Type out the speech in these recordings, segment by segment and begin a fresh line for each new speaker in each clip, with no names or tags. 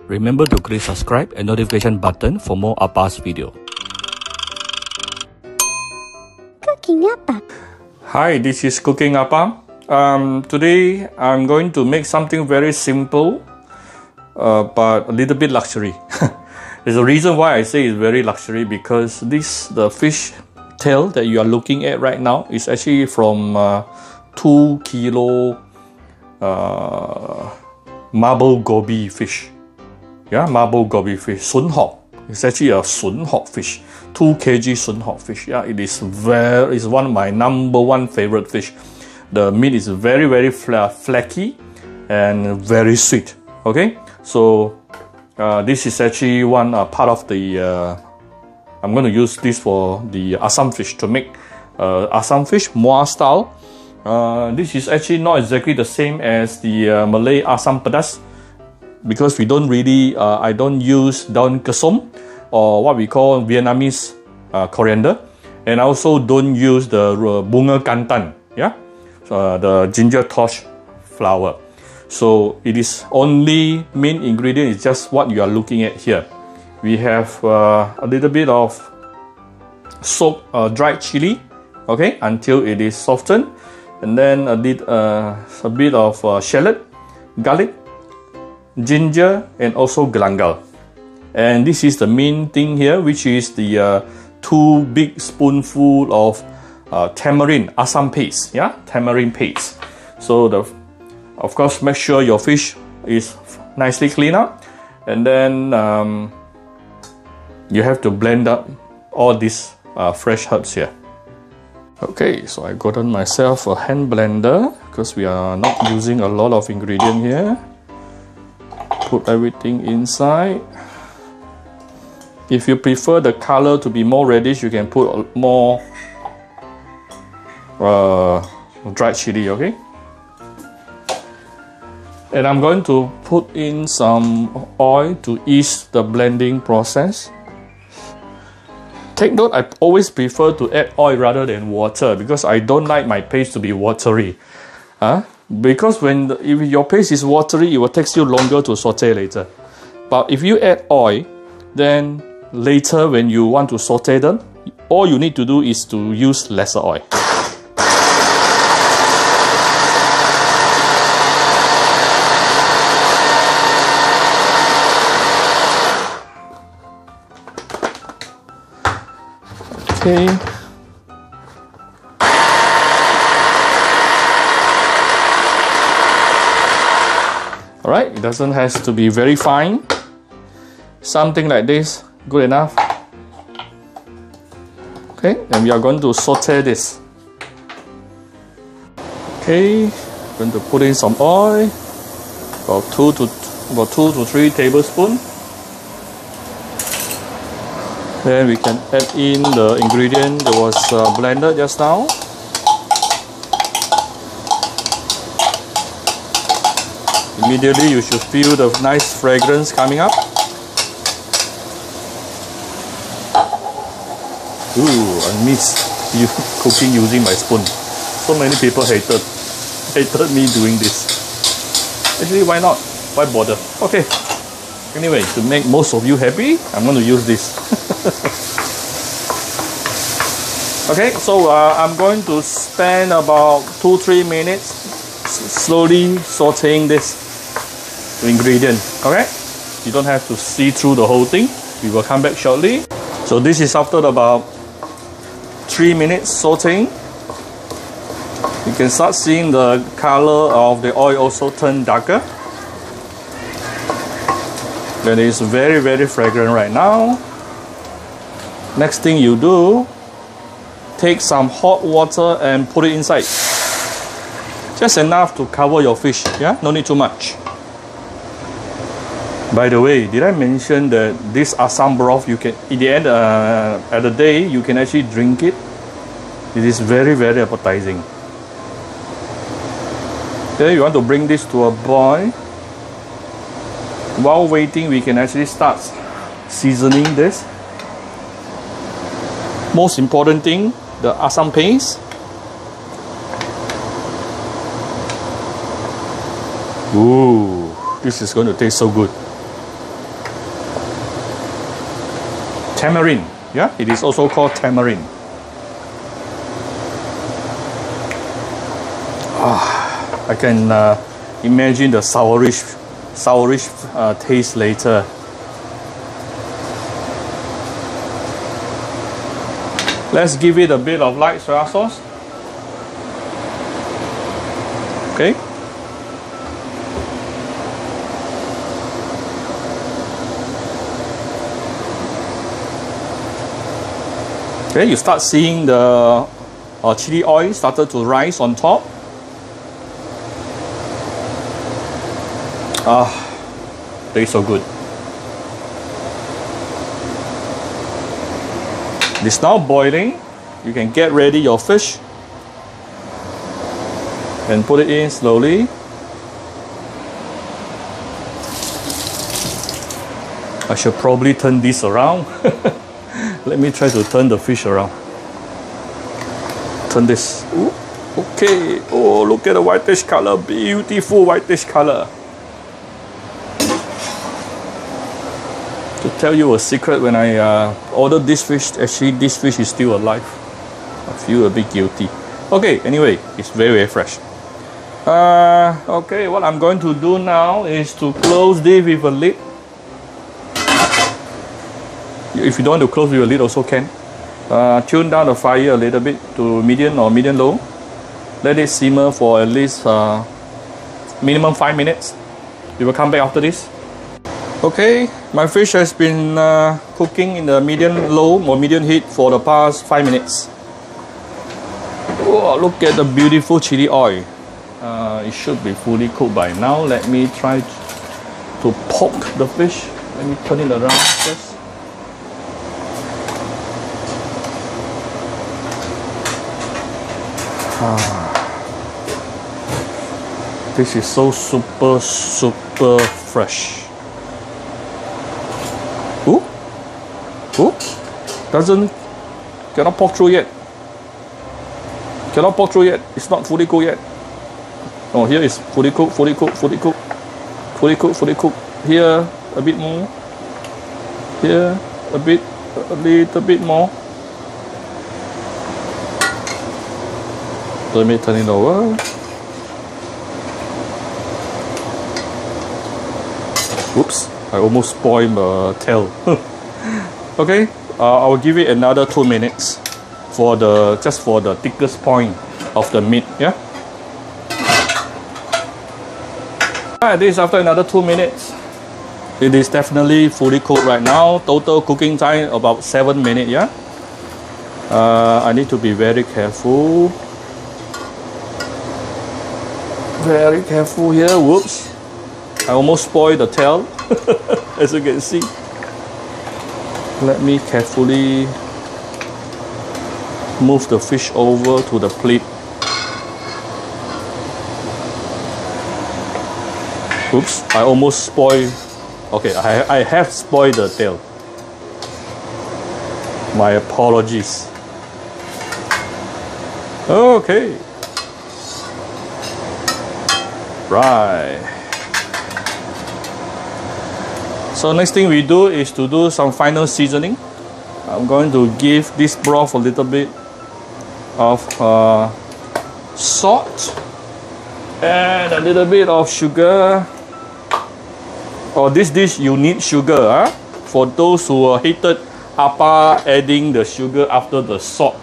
Remember to click subscribe and notification button for more Appa's video.
Cooking Appa.
Hi, this is Cooking Appa. Today I'm going to make something very simple, but a little bit luxury. There's a reason why I say it's very luxury, because the fish tail that you are looking at right now is actually from 2 kilo marble goby fish. Yeah, marble goby fish, sun hock. It's actually a sun hock fish, 2 kg sun hock fish. Yeah, it's one of my #1 favorite fish. The meat is very flaky and very sweet. Okay, so this is actually one part of the. I'm going to use this for the Assam fish, to make Assam fish muar style. This is actually not exactly the same as the Malay Assam pedas, because we don't really, I don't use daun kesom, or what we call Vietnamese coriander, and I also don't use the bunga kantan, yeah, the ginger torch flower. So it is only main ingredient is just what you are looking at here. We have a little bit of soaked dried chili, okay, until it is softened, and then a bit of shallot, garlic, ginger, and also galangal. And this is the main thing here, which is the 2 big spoonful of tamarind Assam paste. Yeah, tamarind paste. So of course, make sure your fish is nicely cleaned up, and then you have to blend up all these fresh herbs here. Okay, so I gotten myself a hand blender, because we are not using a lot of ingredient here. Put everything inside. If you prefer the color to be more reddish, you can put more dried chili, okay? And I'm going to put in some oil to ease the blending process. Take note, I always prefer to add oil rather than water, because I don't like my paste to be watery. Because if your paste is watery, it will take you longer to saute later. But if you add oil, then later when you want to saute them, all you need to do is to use lesser oil. Okay. Alright, it doesn't have to be very fine. Something like this, good enough. Okay, and we are going to saute this. Okay, going to put in some oil, about 2 to 3 tablespoons. Then we can add in the ingredient that was blended just now. Immediately you should feel the nice fragrance coming up. Ooh, I miss you cooking using my spoon. So many people hated me doing this. Actually, why not? Why bother? Okay. Anyway, to make most of you happy, I'm going to use this. Okay, so I'm going to spend about 2-3 minutes slowly sauteing this ingredient. Okay, you don't have to see through the whole thing. We will come back shortly. So this is after about 3 minutes sauteing. You can start seeing the color of the oil also turn darker. That is very fragrant right now. Next thing you do, take some hot water and put it inside. Just enough to cover your fish, yeah? No need too much. By the way, did I mention that this Assam broth, you can, in the end, at the day, you can actually drink it. It is very appetizing. Then you want to bring this to a boil. While waiting, we can actually start seasoning this. Most important thing, the Assam paste. Ooh, this is going to taste so good. tamarind. Yeah, it is also called tamarind. I can imagine the sourish taste later. Let's give it a bit of light soy sauce. Okay. Okay, you start seeing the chili oil started to rise on top. Tastes so good. It's now boiling. You can get ready your fish and put it in slowly. I should probably turn this around. Let me try to turn the fish around. Turn this. Ooh, okay. Oh, look at the whitish color. Beautiful whitish color. To tell you a secret, when I ordered this fish, actually this fish is still alive. I feel a bit guilty. Okay, anyway, it's very, very fresh. Okay, what I'm going to do now is to close this with a lid. If you don't want to close with a lid, also can. Tune down the fire a little bit to medium or medium-low. Let it simmer for at least minimum 5 minutes. We will come back after this. Okay, my fish has been cooking in the medium-low or medium heat for the past 5 minutes. Oh, look at the beautiful chili oil. It should be fully cooked by now. Let me try to poke the fish. Let me turn it around first. This is so super fresh. Ooh, cannot poke through yet. Cannot poke through yet. It's not fully cooked yet. Oh, here is fully cooked. Here a bit more. Here a little bit more. Let me turn it over. Oops, I almost spoiled the tail. Okay, I will give it another 2 minutes for just for the thickest point of the meat. Yeah. This after another 2 minutes. It is definitely fully cooked right now. Total cooking time about 7 minutes. Yeah. I need to be very careful. Very careful here. Whoops. I almost spoiled the tail. As you can see. Let me carefully move the fish over to the plate. Oops, I almost spoiled. Okay, I have spoiled the tail. My apologies. Okay. Right. So next thing we do is to do some final seasoning. I'm going to give this broth a little bit of salt and a little bit of sugar. For this dish, you need sugar. Huh? For those who hated Appa adding the sugar after the salt,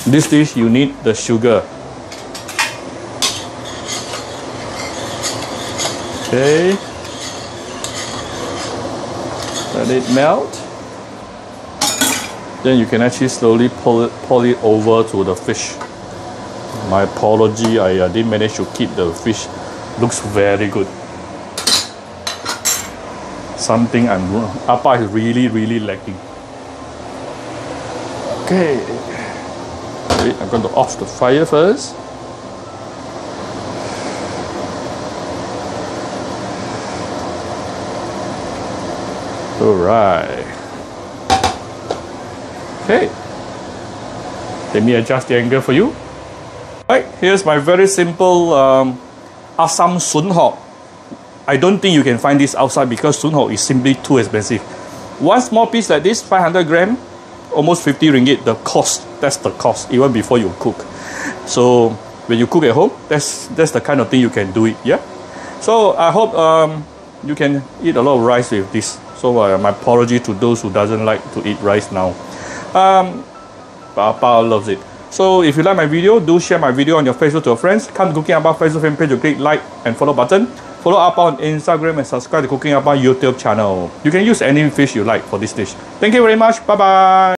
this dish you need the sugar. Okay. Let it melt. Then you can actually slowly pull it over to the fish. My apology, I didn't manage to keep the fish. Looks very good. Something Appa is really lacking. Okay. Wait, I'm going to off the fire first. Alright. Okay. Let me adjust the angle for you. Right, here's my very simple Assam hock. I don't think you can find this outside because hock is simply too expensive. One small piece like this, 500 gram, almost 50 ringgit. The cost, that's the cost, even before you cook. So when you cook at home, that's the kind of thing you can do it. Yeah. So I hope you can eat a lot of rice with this. So my apology to those who doesn't like to eat rice now. Papa loves it. So if you like my video, do share my video on your Facebook to your friends. Come to Cooking Appa Facebook fan page to click like and follow button. Follow Appa on Instagram and subscribe to Cooking Appa YouTube channel. You can use any fish you like for this dish. Thank you very much. Bye bye.